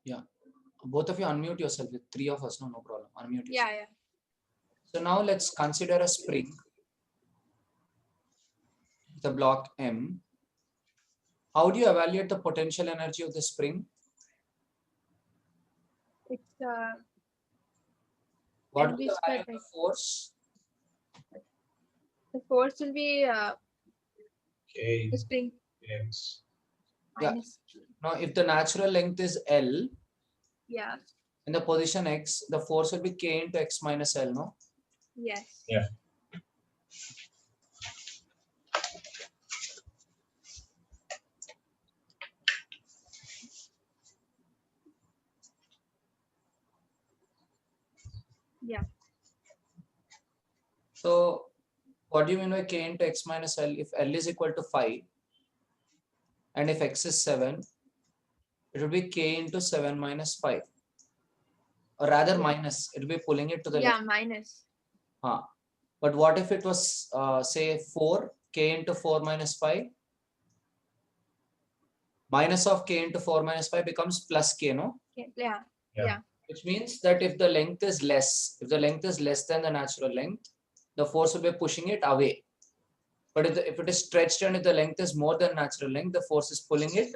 Yeah. Both of you unmute yourself. With three of us, no problem. Unmute yourself. Yeah. So now let's consider a spring, the block M. How do you evaluate the potential energy of the spring? It's What Can is be the value squared of by the force? the force will be K the spring X. Yeah. minus Now, if the natural length is L yeah. in the position X, the force will be K into X minus L, no? Yes. Yeah. Yeah. So, what do you mean by K into X minus L? If L is equal to 5 and if X is 7, it will be K into 7 minus 5. Or rather minus, it will be pulling it to the left. Minus. But what if it was, say, 4, K into 4 minus 5? Minus of K into 4 minus 5 becomes plus K, no? Okay. Yeah. Yeah. Which means that if the length is less, if the length is less than the natural length, the force will be pushing it away. But if it is stretched and if the length is more than natural length, the force is pulling it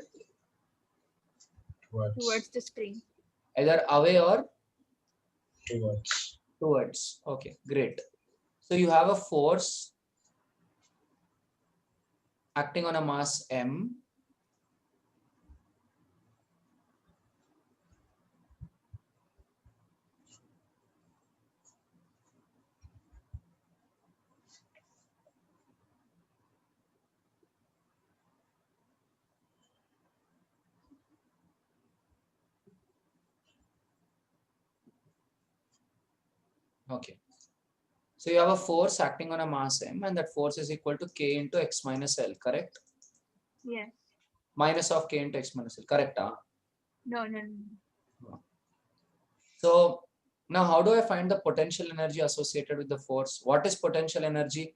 Towards the spring. either away or Towards. towards. Okay, great. So you have a force acting on a mass M. Okay. So you have a force acting on a mass M and that force is equal to K into X minus L, correct? Yes. Minus of K into X minus L, correct? No. So now how do I find the potential energy associated with the force? What is potential energy?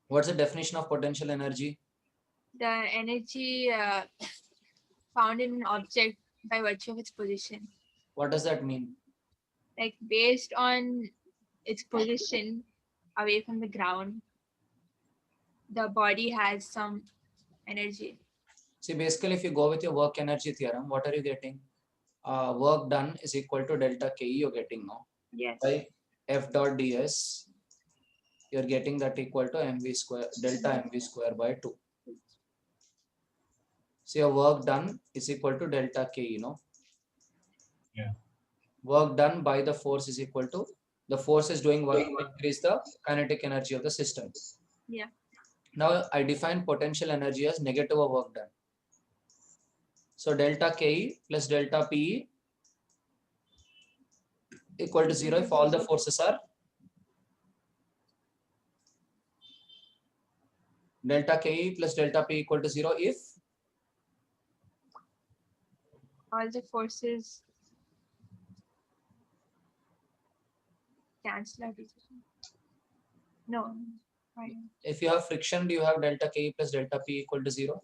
What's the definition of potential energy? The energy found in an object by virtue of its position. What does that mean? Like based on its position away from the ground, the body has some energy. See, basically, if you go with your work energy theorem, what are you getting? Work done is equal to delta Ke you're getting now. Yes. By F dot ds, you're getting that equal to mv square, delta mv square by 2. So your work done is equal to delta K, you know. Yeah. Work done by the force is equal to, the force is doing work to increase the kinetic energy of the system. Yeah. Now I define potential energy as negative of work done. So delta Ke plus delta Pe equal to 0 if all the forces are delta Ke plus delta P equal to 0 if All the forces cancel out each other. No. Right. if you have friction, do you have delta Ke plus delta P equal to 0?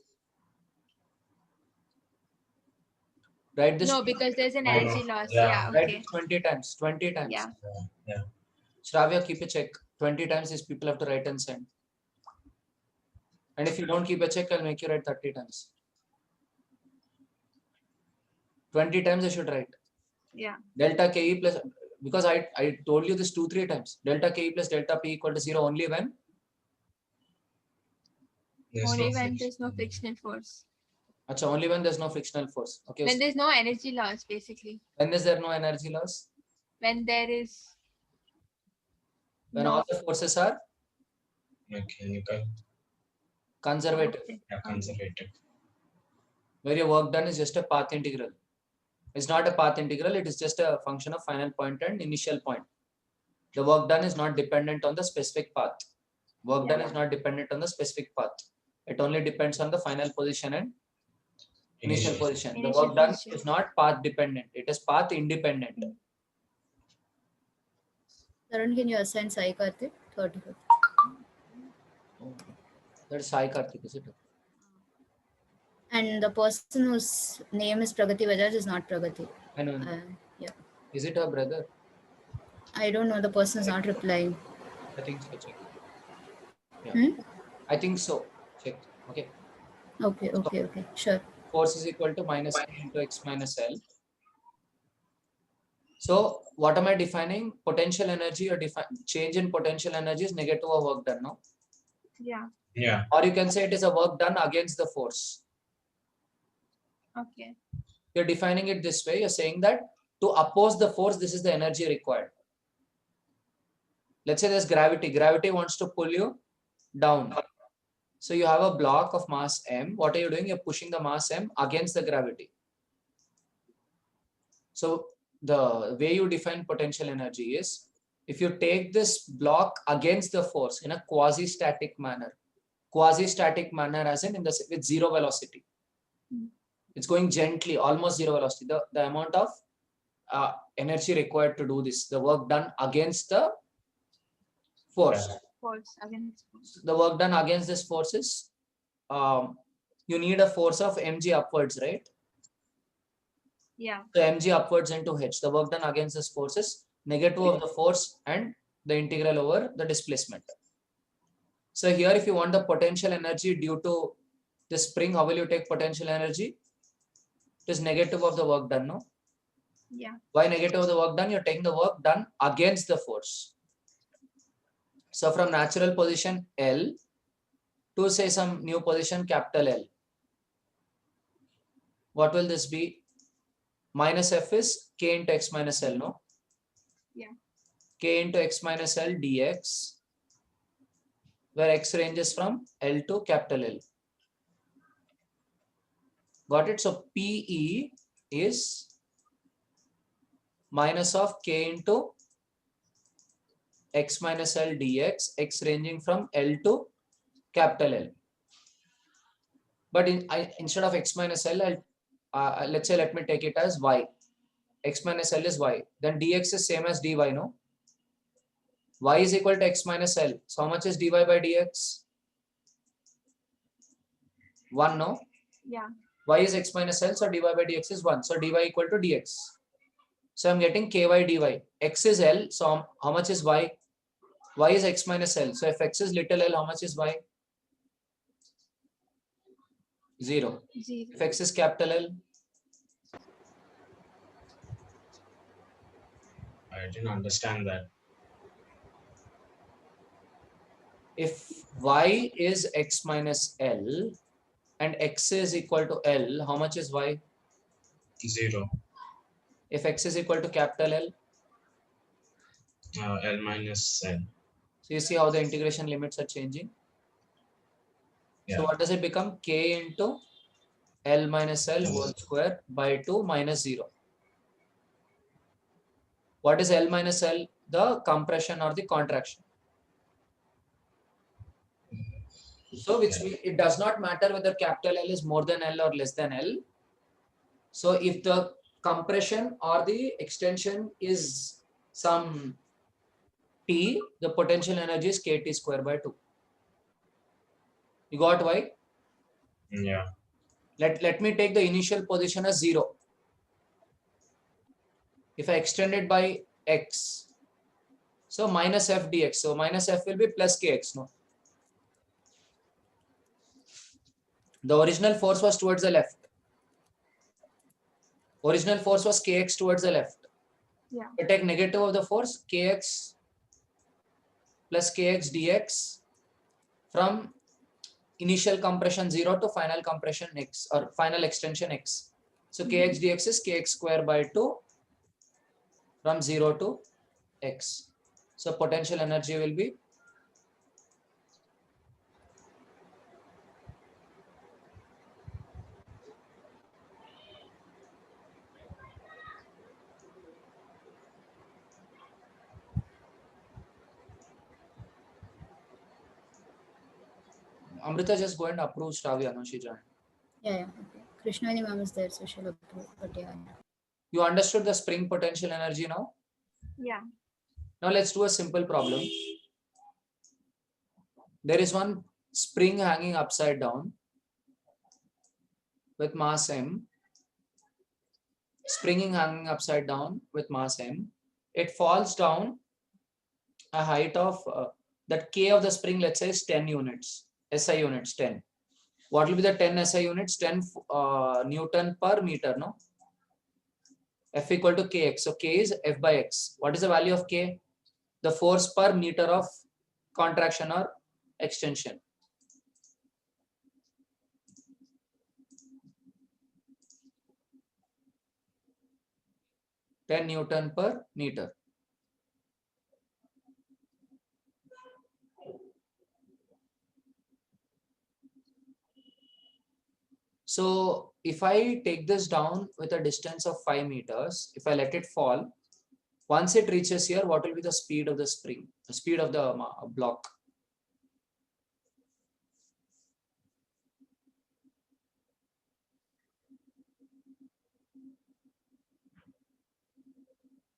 Write this. No, because there's an No, energy loss. yeah. Yeah. Write Okay. it 20 times. 20 times. Yeah. Yeah. Shravya, keep a check. 20 times these people have to write and send. And if you don't keep a check, I'll make you write 30 times. 20 times I should write. Yeah. Delta Ke plus, because I told you this 2-3 times. Delta Ke plus delta P equal to 0 only when? Only when there's no frictional force. Achha, only when there's no frictional force. Okay. When there's no energy loss, basically. When is there no energy loss? When there is When no all the forces are Mechanical. conservative. Yeah, conservative. Where your work done is just a path integral. It's not a path integral, it is just a function of final point and initial point. The work done is not dependent on the specific path. Work done is not dependent on the specific path. It only depends on the final position and initial position. The Initial work done position. is not path dependent, it is path independent. Tarun, can you assign Sai Karthik? 35. Oh, that is Sai Karthik, is it? And the person whose name is Pragati Bajaj is not Pragati. I know. Yeah. Is it her brother? I don't know. The person is not replying. I think so. Check. Yeah. Hmm? I think so. Check. Okay. Okay. Sure. Force is equal to minus K into X minus L. So what am I defining? Potential energy or change in potential energy is negative of work done, no? Yeah. Yeah. Or you can say it is a work done against the force. Okay. You're defining it this way. You're saying that to oppose the force, this is the energy required. Let's say there's gravity. Gravity wants to pull you down. So you have a block of mass m. What are you doing? You're pushing the mass m against the gravity. So the way you define potential energy is if you take this block against the force in a quasi-static manner as in the with zero velocity. It's going gently, almost zero velocity. The amount of energy required to do this, the work done against the force. Force against force. The work done against this force is you need a force of mg upwards, right? Yeah. So mg upwards into h. The work done against this force is negative of the force and the integral over the displacement. So here, if you want the potential energy due to the spring, how will you take potential energy? It is negative of the work done, no? Yeah. Why negative of the work done? You're taking the work done against the force. So from natural position L to say some new position capital L. What will this be? Minus F is K into X minus L, no? Yeah. K into X minus L dx, where X ranges from L to capital L. Got it? So PE is minus of K into X minus L dx, X ranging from L to capital L. But instead of X minus L, let's say, let me take it as Y. X minus L is Y. Then dx is same as dy, no? Y is equal to X minus L. So how much is dy by dx? 1, no? Yeah. Y is X minus L, so dy by dx is 1. So dy equal to dx. So I'm getting ky dy. X is L, so how much is Y? Y is X minus L. So if X is little l, how much is Y? 0. 0. If X is capital L, I didn't understand that. if Y is X minus L and X is equal to L, how much is Y? 0. If X is equal to capital L, L minus L. so you see how the integration limits are changing. Yeah. So what does it become? K into L minus L whole square by 2 minus 0. What is L minus L? The compression or the contraction. So it does not matter whether capital L is more than L or less than L. So if the compression or the extension is some T, the potential energy is KT square by 2. You got why? Yeah. Let me take the initial position as 0. If I extend it by x, so minus f dx. So minus f will be plus kx, no? The original force was towards the left. Original force was kx towards the left. Yeah. I take negative of the force, kx plus kx dx from initial compression 0 to final compression x or final extension x. So kx dx is kx square by 2 from 0 to x. So potential energy will be Amrita, just go and approve Shravya, no? She joined. Yeah. Okay. Krishnavani ma'am is there, so she'll approve. But yeah. You understood the spring potential energy now? Yeah. Now let's do a simple problem. There is one spring hanging upside down. with mass m, springing hanging upside down with mass m, it falls down a height of that k of the spring, let's say, is 10 units, SI units, 10. What will be the 10 SI units? 10 Newton per meter, no? F equal to kx. So k is F by x. What is the value of k? The force per meter of contraction or extension. Ten Newton per meter. So if I take this down with a distance of 5 meters, if I let it fall, once it reaches here, what will be the speed of the spring, the speed of the block?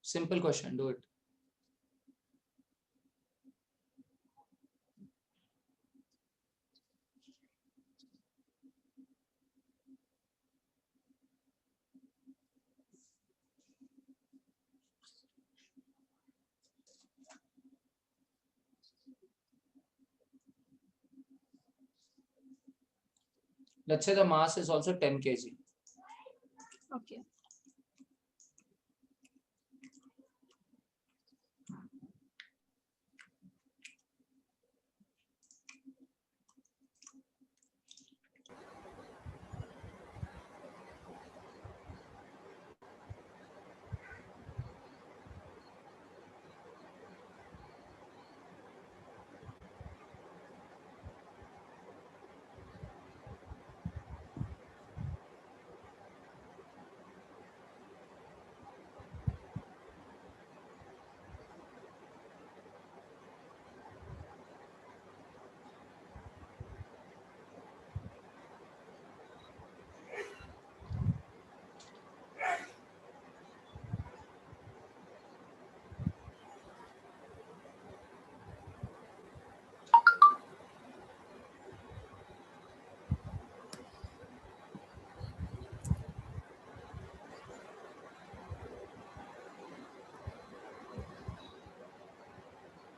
Simple question, do it. Let's say the mass is also 10 kg. Okay.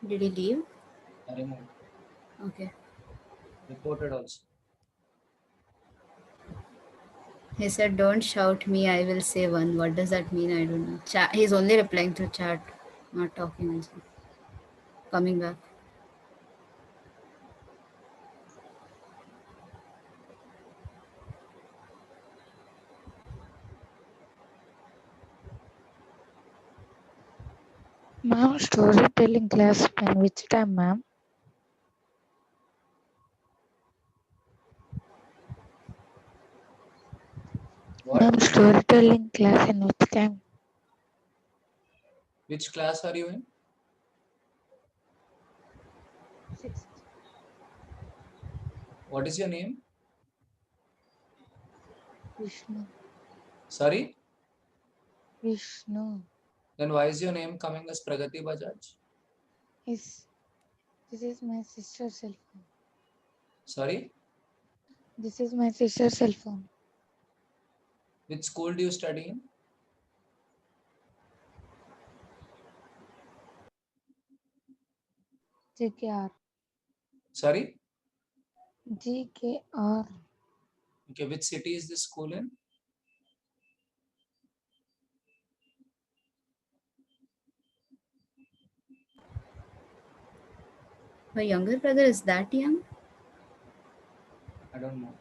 Did he leave? I removed. Okay. Reported also. He said, "Don't shout me. I will say one." What does that mean? I don't know. Chat. He's only replying through chat, not talking. Also. Coming back. Ma'am, storytelling class in which time, ma'am? What? Ma'am, storytelling class in which time? Which class are you in? Sixth. What is your name? Vishnu. Sorry? Vishnu. Then why is your name coming as Pragati Bajaj? This is my sister's cell phone. Sorry? This is my sister's cell phone. Which school do you study in? GKR. Sorry? GKR. Okay, which city is this school in? Her younger brother is that young? I don't know.